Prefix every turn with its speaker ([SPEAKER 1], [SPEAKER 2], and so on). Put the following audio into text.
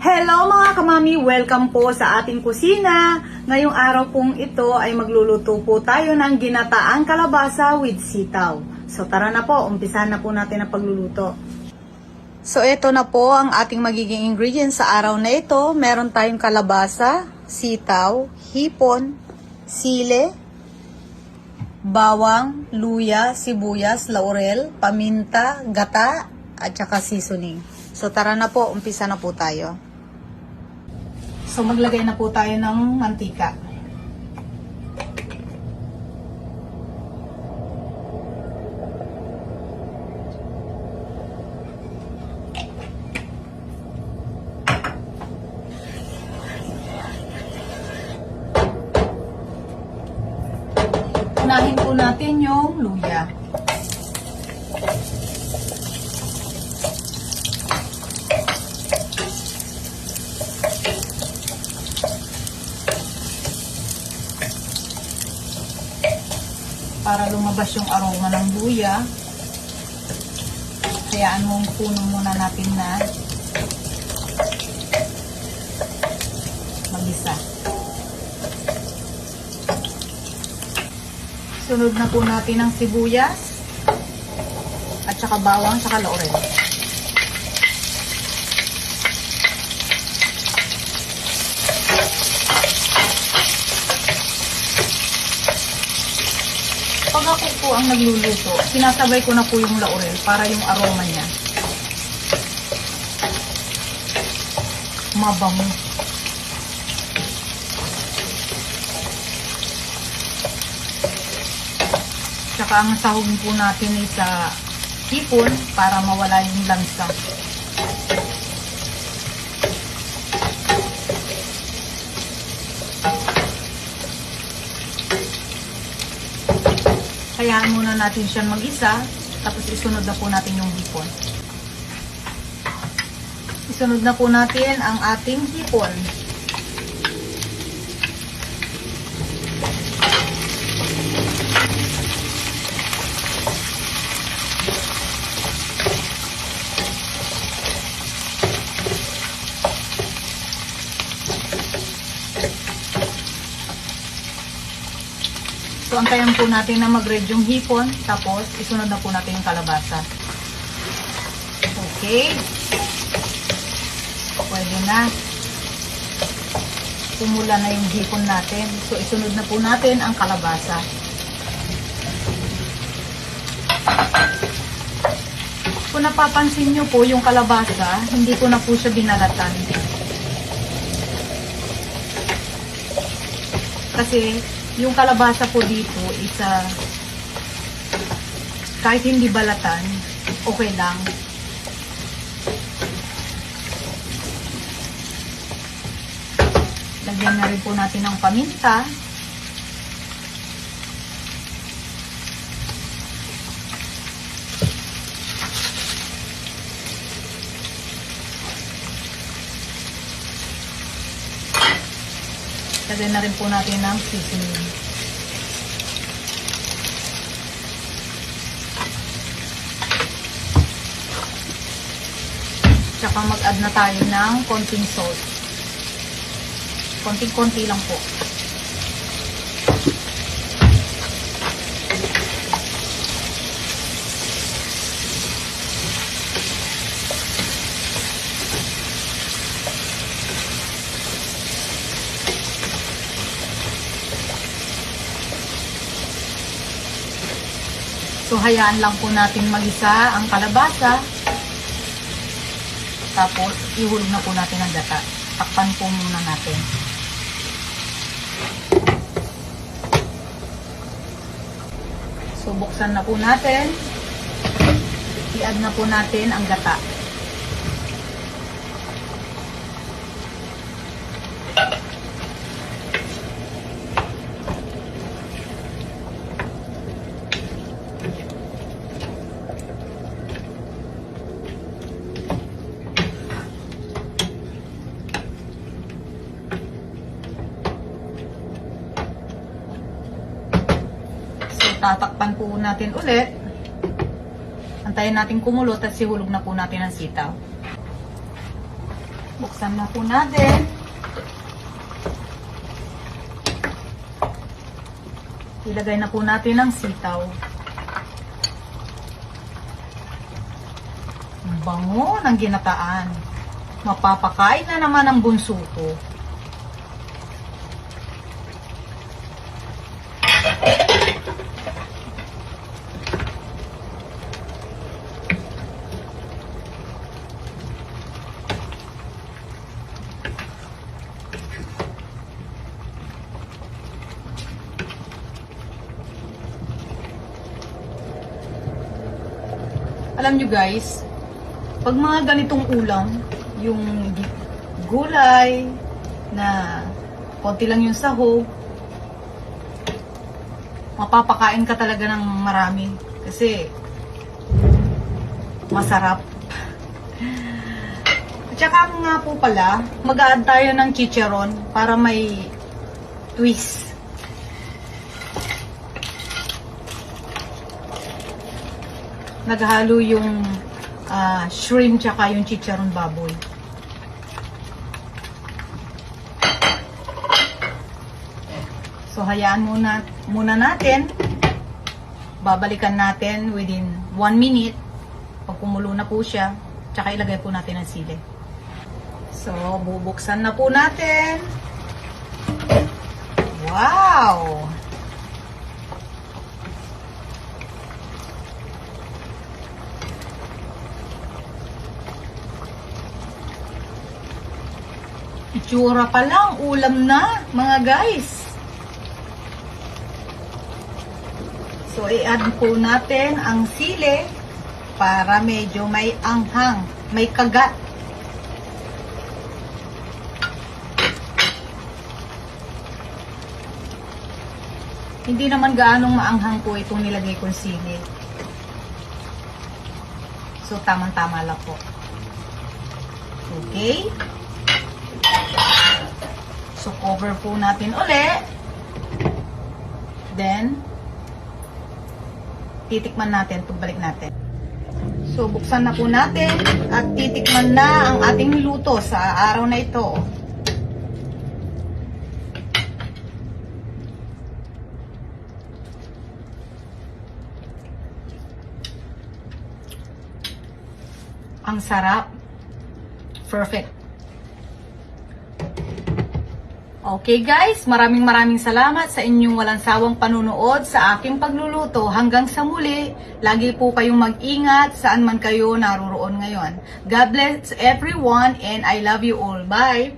[SPEAKER 1] Hello mga kamami! Welcome po sa ating kusina. Ngayong araw pong ito ay magluluto po tayo ng ginataang kalabasa with sitaw. So tara na po, umpisahan na po natin ang pagluluto. So ito na po ang ating magiging ingredients sa araw na ito. Meron tayong kalabasa, sitaw, hipon, sile, bawang, luya, sibuyas, laurel, paminta, gata, at saka seasoning. So tara na po, umpisa na po tayo. So maglagay na po tayo ng mantika. Unahin po natin yung luya. Para lumabas yung aroma ng luya, hayaan mong puno muna natin na mag-isa. Sunod na po natin ang sibuyas at saka bawang, saka laurel. Pag ako po ang nagluluto, sinasabay ko na po yung laurel para yung aroma niya mabango. Tsaka ang sahogin po natin ay sa hipon para mawala yung lansa. Hayaan muna natin siya mag-isa, tapos isunod na po natin yung hipon. Isunod na po natin ang ating hipon. So, antayan po natin na mag-red yung hipon, tapos isunod na po natin yung kalabasa. Okay. Pwede na. Pumula na yung hipon natin. So, isunod na po natin ang kalabasa. Kung napapansin nyo po yung kalabasa, hindi ko na po siya binalatan. Kasi, yung kalabasa po dito is kahit hindi balatan, okay lang. Lagyan na rin po natin ng paminta. Lagyan na rin po natin ng seasoning. Tsaka mag-add na tayo ng konting salt. Konting-konti lang po. So, hayaan lang po natin mag-isa ang kalabasa. Tapos, ihulog na po natin ang gata. Takpan po muna natin. So, buksan na po natin. I-add na po natin ang gata. Tatakpan po natin ulit. Antayin natin kumulo at sihulog na po natin ang sitaw. Buksan na po natin. Ilagay na po natin ang sitaw. Ang bango ng ginataan. Mapapakain na naman ang bunso ko. Alam nyo guys, pag mga ganitong ulam, yung gulay na konti lang yung sahog, mapapakain ka talaga ng marami kasi masarap. At saka nga po pala, mag-add tayo ng chicharon para may twist. Naghalo yung shrimp tsaka yung chicharon baboy. So hayaan muna natin. Babalikan natin within 1 minute. Pag kumulo na po siya, tsaka ilagay po natin ang sili. So bubuksan na po natin. Wow! Itsura pa lang, ulam na, mga guys. So, i-add po natin ang sili para medyo may anghang, may kagat. Hindi naman gaanong maanghang po itong nilagay kong sili. So, tamang-tama lang po. Okay. So, cover po natin uli. Then, titikman natin, pagbalik natin. So, buksan na po natin at titikman na ang ating niluto sa araw na ito. Ang sarap. Perfect. Okay guys, maraming salamat sa inyong walang sawang panunood sa aking pagluluto. Hanggang sa muli, lagi po kayong mag-ingat saan man kayo naroroon ngayon. God bless everyone and I love you all. Bye!